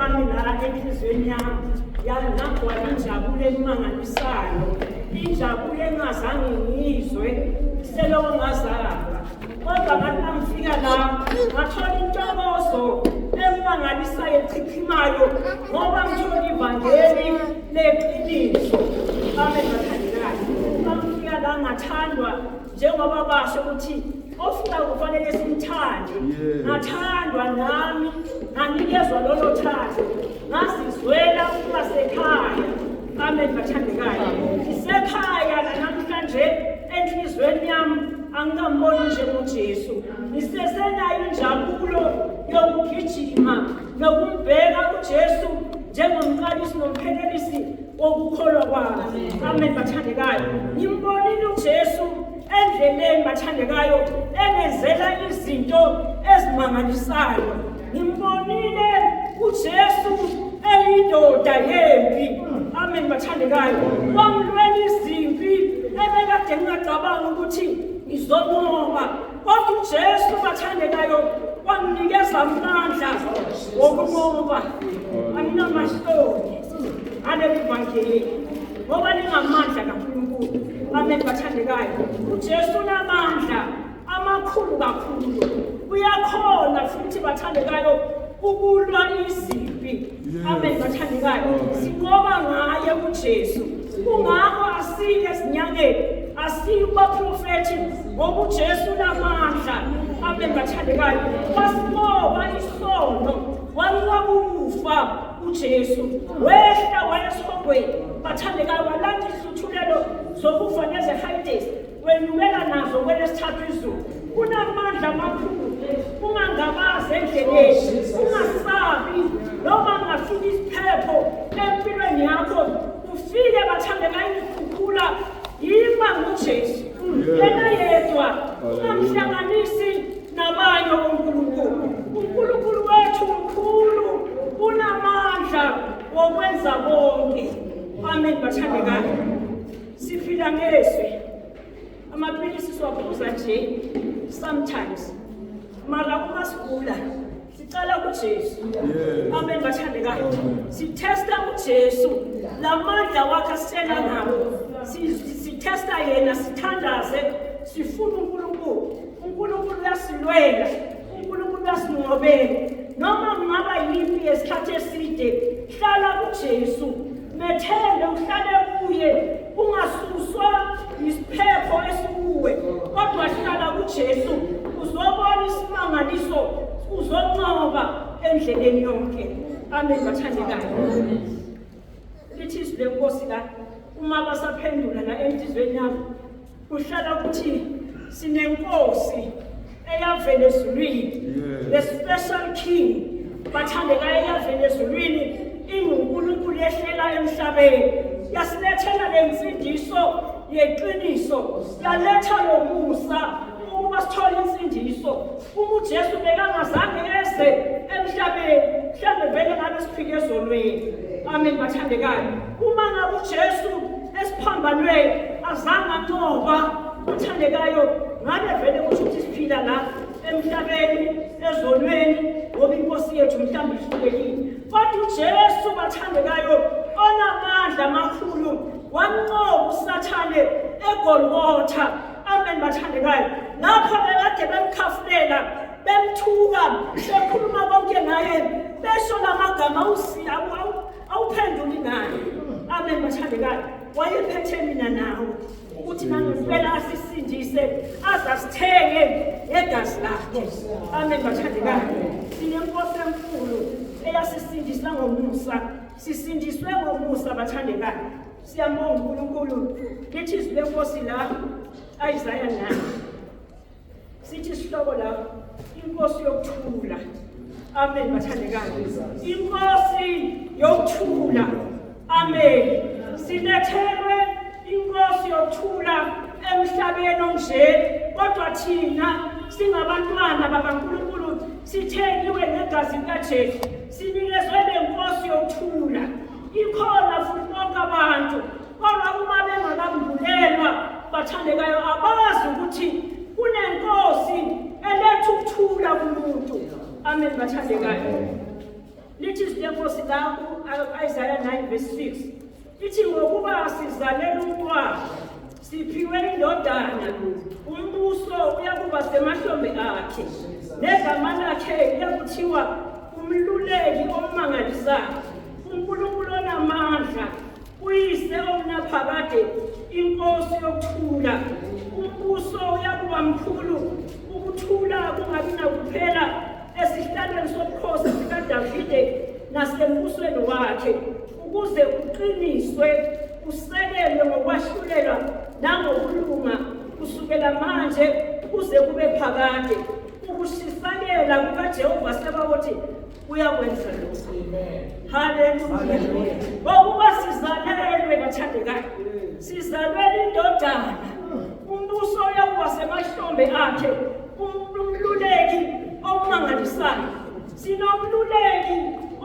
yami la enhlizweni yami yangagcwala injabulo emangalisayo, injabulo engazange ngiyizwe seloko ngazalwa. Kodwa ngathi ngifika la ngathola intokozo emangalisayo echiphimayo ngoba ngithola ivangeli leqiniso. Amen bathandekayo. Ngifika la ngathandwa njengoba basho ukuthi ofuna kufanele simthande. Ngathandwa nami nganikezwa lolo thando, ngasizwela ukuba sekhaya. Amen bathandekayo. Isekhaya namhlanje enhlizweni yami angikamboni nje uJesu. Nisesenayo injabulo yokugijima nokumbheka uJesu njengomqalisi nomphelelisi wokukholwa kwami. Amen bathandekayo. Ngimbonile uJesu endleleni bathandekayo engenzela izinto ezimangalisayo. Ngimbonile uJesu eyindoda yempi. Amen bathandekayo. Wamlwela izimpi ebekade ngingacabanga ukuthi ngizomoba. Kodwa uJesu bathandekayo wanginikeza amandla wokumoba. Anginamahloni aleli vangeli ngoba lingamandla kaNkulunkulu. Amen bathandekayo. uJesu unamandla amakhulu kakhulu. Uyakhona futhi bathandekayo ukulwa izimpi. Amen bathandekayo. Singoba ngaye uJesu. Kungakho asike esinyangeni, asike kubaprofethi ngoba uJesu unamandla. Amen bathandekayo. Wasiboba isono, wakufa uJesu. Wehla wayesihogweni bathandekayo, walanda ihluthulelo zokufa neze-Hades, wenyukela nazo kwelesithathu izulu. Unamandla amakhulu. Ungangabazi endleleni, ungasabi noma ngafika isiphepho empilweni yakho. Ufike bathandekayo ikukhukhula yima nguJesu. Yena yedwa ungamhlanganisi nabanye uNkulunkulu. uNkulunkulu wethu mkhulu, unamandla wokwenza konke. Amen bathandekayo. Siphila ngezwe. Amapilisi siwaphuza nje sometimes, mara uma sigula sicala kuJesu. Amen bathandekayo. Sithesta uJesu, lamandla wakhe asitshela ngawo. Sithesta yena, sithandaze, sifuna uNkulunkulu. uNkulunkulu uyasilwela, uNkulunkulu uyasinqobela. Noma kungaba yimpi yesikhathi eside, hlala kuJesu. Methele uhlale kuye, ungasuswa isiphepho esikuwe, kodwa hlala kuJesu. Uzobona isimangaliso, uzonqoba endleleni yonke. Amen bathandekayo. Lithi izwi lenkosi la uma basaphendula la enhlizweni yami, kuhlala ukuthi sinenkosi eyavela ezulwini, the special king bathandekayo eyavela ezulwini, inguNkulunkulu yehlela emhlabeni. Yasilethela lemfundiso yeqiniso, yaletha lomusa ukuba sithole imfundiso. Uma uJesu bekangazange eze emhlabeni, mhlawumbe vele ngabe siphike ezolweni. Amen bathandekayo. Uma ngabe uJesu esiphambanweni azange anqoba bathandekayo, ngabe vele ukuthi siphila la emhlabeni ezolweni ngoba inkosi yethu mhlawumbe ihlulekile. Kodwa uJesu bathandekayo onamandla amakhulu wanqoba uSathane eGolgotha. Amen bathandekayo. Lapho bekade bemkhafulela, bemthuka, bekhuluma konke ngaye, besho lamagama awuphenduli ngaye. Amen bathandekayo. Wayephethe mina nawe ukuthi nangempela asisindise, azasithenge ngegazi lakhe. Amen bathandekayo. Sinenkosi enkulu eyasisindisa ngomusa, sisindiswe ngomusa bathandekayo. Siyambonga uNkulunkulu. Lithi izwi lenkosi la Isaiah 9 sithi sihloko la, inkosi yokuthula. Amen bathandekayo. Inkosi yokuthula. Amen. Silethelwe inkosi yokuthula emhlabeni onje, kodwa thina singabantwana bakaNkulunkulu sitheliwe negazi likaJesu, sinikezwe lenkosi yokuthula. Ikhona futhi bonke abantu, kodwa uma bengakambulelwa bathandekayo abazi ukuthi kunenkosi eletha ukuthula kumuntu. Amen bathandekayo. lithi izinkosi la Isaiah 9:6 lithi ngokuba sizalela umntwana siphiwe indodana umbuso uyakuba semahlombe akhe negama lakhe liyakuthiwa umluleki omangalisayo uNkulunkulu onamandla uyise omnaphakade inkosi yokuthula umbuso uyakuba mkhulu ukuthula kungabi nakuphela esihlalweni sobukhosi sikaDavide nasembusweni wakhe ukuze uqiniswe usekelwe ngokwahlulela nangokulunga kusukela manje kuze kube phakade ukushisakela kukaJehova Sabaothi uyakwenza lokho. Haleluya. Ngokuba sizalelwe bathandekayo sizalelwe indodana umbuso uyakuba semahlombe akhe umluleki omangalisayo sinomluleki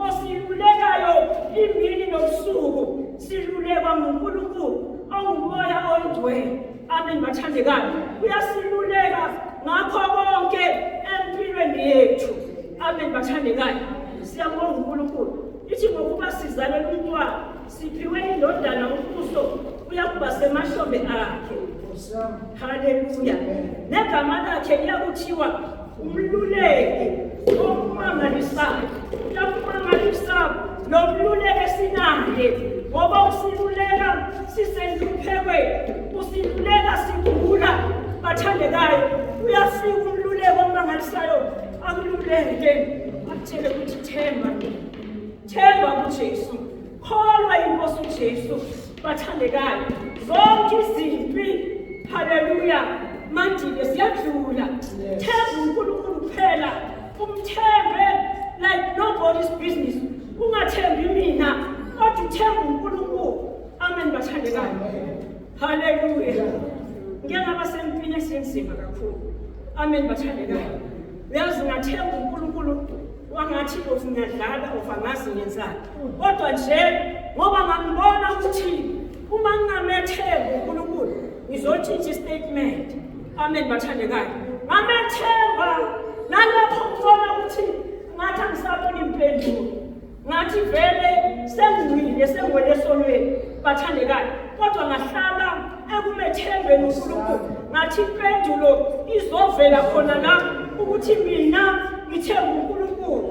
osilulekayo imini nobusuku silulekwa nguNkulunkulu ongumoya oyingcwele. Amen bathandekayo uyasiluleka ngakho konke empilweni yethu. Amen bathandekayo siyabonga uNkulunkulu ithi ngokuba sizalelwe umntwana siphiwe indodana umbuso uyakuba semahlombe akhe. Haleluya. Negama lakhe liyakuthiwa umluleki omangalisayo. Uyakumangalisa lo mluleki esinaye ngoba usiluleka sisenhluphekweni usiluleka sigula bathandekayo uyafika umluleki omangalisayo akululeke akutshele ukuthi themba kuJesu kholwa inkosi uJesu bathandekayo zonke izimpi haleluya manje siyadlula themba uNkulunkulu kuphela umthembe like nobody's business ungathembi mina kodwa uthemba uNkulunkulu. Amen bathandekayo haleluya. Ngiyangaba sempini esenzima kakhulu. Amen bathandekayo uyazi ngathemba uNkulunkulu wangathi ufinyadlala ufangazi ngenzani kodwa nje ngoba ngambona ukuthi uma ngingamethemba uNkulunkulu ngizotshintsha istatement. Amen bathandekayo ngamethemba nalapho ngibona ukuthi ngathi angisabona impendulo ngathi vele sengwile sengwele esonweni bathandekayo kodwa ngahlala ekumethembeni uNkulunkulu ngathi impendulo izovela khona la ukuthi mina ngithemba uNkulunkulu.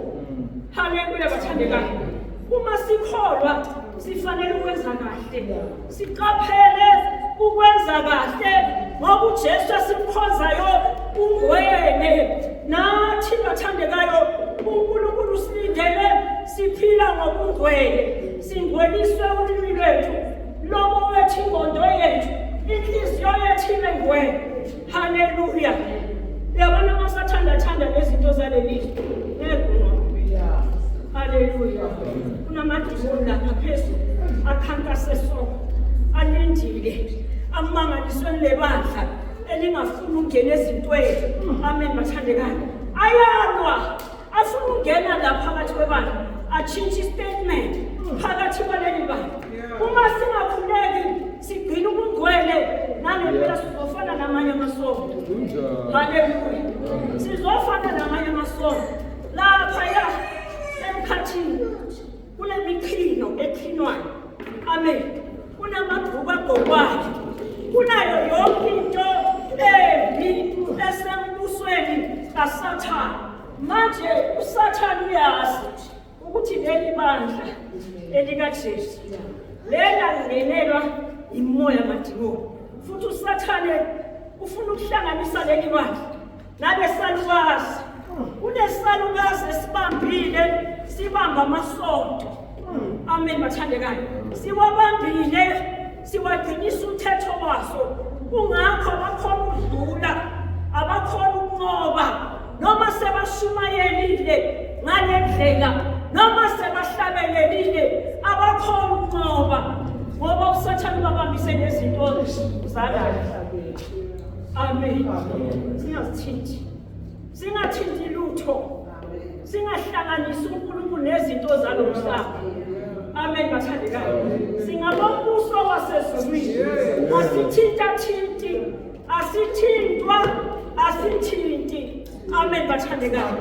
Haleluya bathandekayo uma sikholwa sifanele ukwenza kahle siqaphele ukwenza kahle ngoba uJesu asimkhonzayo ungwele nathi bathandekayo uNkulunkulu usilindele siphila ngobungcwele singweliswe ulimi lwethu lomo wethu ingqondo yethu inhliziyo yethu ibe ngcwele. Haleluya. Uyabona masathanda lezinto zaleli haleluya kunamadimoni lapha phezulu akhankase soko alindile amangaliswe lebandla elingafuni ukungena ezintweni. Amen bathandekayo ayalwa afuna ukungena lapha phakathi kwebandla atshintshe istatement phakathi kwaleli bandla. Uma singakhuleki sigcina ubungcwele nangempela sizofana namanye amasonto. Haleluya. Sizofana namanye amasonto lapha ya emkhathini kunemikhino ekhinwayo. Amen. Kunamabhuku agqokwayo kunayo yonke into embi esembusweni kaSathane. Manje uSathane uyazi ukuthi leli bandla elikaJesu lena lingenelwa imoya yamadimoni futhi uSathane ufuna ukuhlanganisa leli bandla nabesalukazi. Kunesalukazi esibambile sibamba amasonto. Amen bathandekayo siwabambile siwagcinisa umthetho waso kungakho abakhona ukudlula abakhona ukunqoba noma sebashumayelile ngalendlela noma sebahlabelelile abakhona ukunqoba ngoba uSathane ubabambise nezinto zalala. Amen. Singathinti lutho singahlanganisa uNkulunkulu nezinto zalomhlaba. Amen bathandekayo singabombuso wasezulwini asithinti. Amen bathandekayo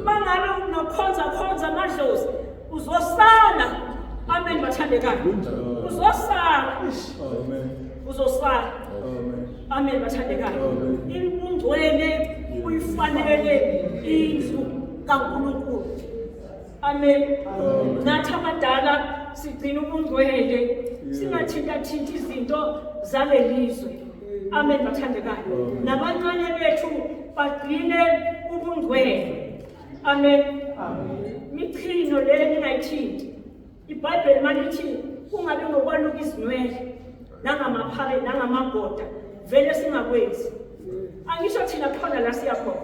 mangabe unokhonza amadlozi uzosala. Amen bathandekayo. Uzosala. Uzosala. Amen bathandekayo. Impungcwele uyifanele indlu kaNkulunkulu. Amen. Nathi abadala sigcina ubungcwele singathintathinti izinto zalelizwe. Amen bathandekayo. Nabancane bethu bagcine ubungcwele. Amen. Michino le ningayithinti. iBhayibheli malithi kungabe ngokwaluka izinwele nangamaphare nangamagoda vele singakwenzi. Angisho thina khona la siyakhona.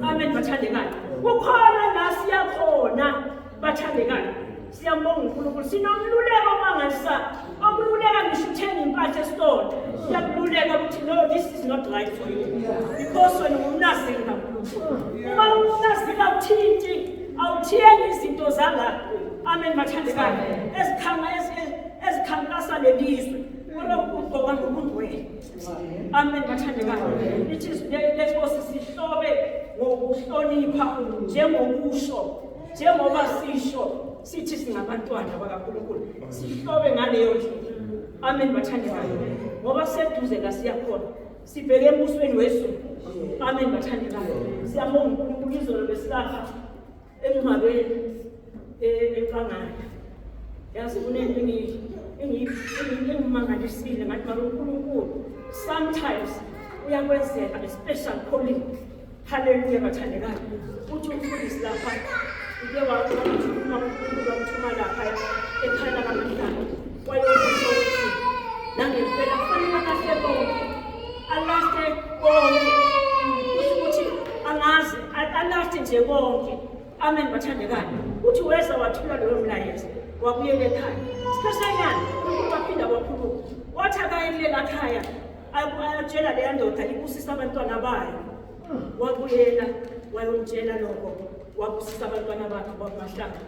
Amen bathandekayo. Kukhona la siyakhona bathandekayo. Siyambonga uNkulunkulu sinomluleko mangasa okululeka ngisho uthenga impahla esitolo. Siyakululeka ukuthi no, this is not right for you because wena ungumnaziri kaNkulunkulu. Uma ungumnaziri awuthinti awuthengi izinto zala. Amen bathandekayo. Ezikhankasa lelizwe ugqoka ngobungcwele. Amen bathandekayo. It is let's sihlobe ngokuhlonipha njengokusho njengoba sisho sithi singabantwana bakaNkulunkulu sihlobe ngaleyo ndlela. Amen bathandekayo. Ngoba seduze la siyakhona sibheke embusweni wezulu. Amen bathandekayo. Siyabonga uNkulunkulu izolo besilapha emngcwabeni enkangala. Yazi kunento engimangalisile ngathi uNkulunkulu sometimes uyakwenzela a special calling. Hallelujah bathandekayo. Uthi umfundisi lapha uke wakhuluma uNkulunkulu wamthuma lapha ekhaya kaMahlanga. Wayokusho ukuthi nangempela kufanele akahle bonke. Alahle bonke. Ukuthi angazi alahle nje bonke. Amen bathandekayo. Uthi weza wathula lowo mlayezo wabuyela ekhaya. Siphesanyana uNkulunkulu waphinda wakhuluma. Wathi akayekela ekhaya ayatshela le ndoda ibusisa abantwana bayo. Wabuyela wayomtshela lokho wabusisa abantwana bakhe baMahlanga.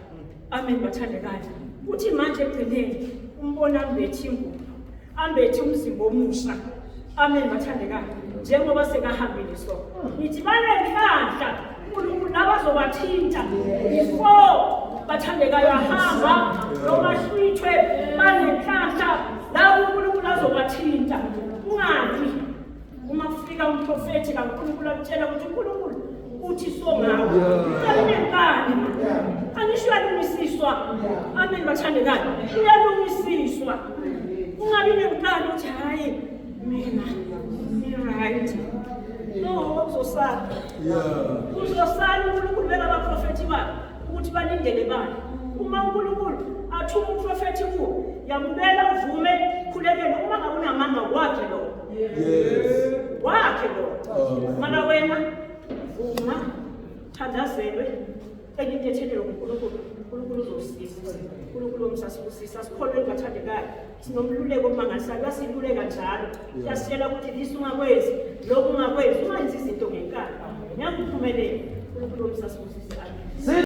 Amen bathandekayo. Uthi manje egcineni umbona ambethi ingubo ambethi umzimba omusha. Amen bathandekayo. Njengoba sekahambile so nithi banenhlanhla uNkulunkulu nabazobathinta before bathandekayo ahamba nomahlwithwe banenhlanhla la uNkulunkulu azobathinta. Ungabi uma kufika umprofeti kaNkulunkulu akutshela ukuthi uNkulunkulu uthi so ngawe uyanenkani angisho uyalungisiswa. Amen bathandekayo. Uyalungisiswa. Ungabi nenkani uthi hayi mina right. No, uzosala. Uzosala uNkulunkulu beka abaprofeti bakhe ukuthi balindele bani. Uma uNkulunkulu athuma umprofeti kuwo yamubela uvume khulekele uma ngabe unamanga wakhe lo. Wakhe lo. Mana wena vuma thandazelwe engithethelwe uNkulunkulu. uNkulunkulu uzosiza. uNkulunkulu umsasibusisa sikholwe bathandekayo. Sinomluleko mangasala siluleka njalo. Siyasitshela ukuthi lisungakwenzi lokhu ungakwenzi ungenzi izinto ngenkani. Ngiyakuphumelela. uNkulunkulu umsasibusisa.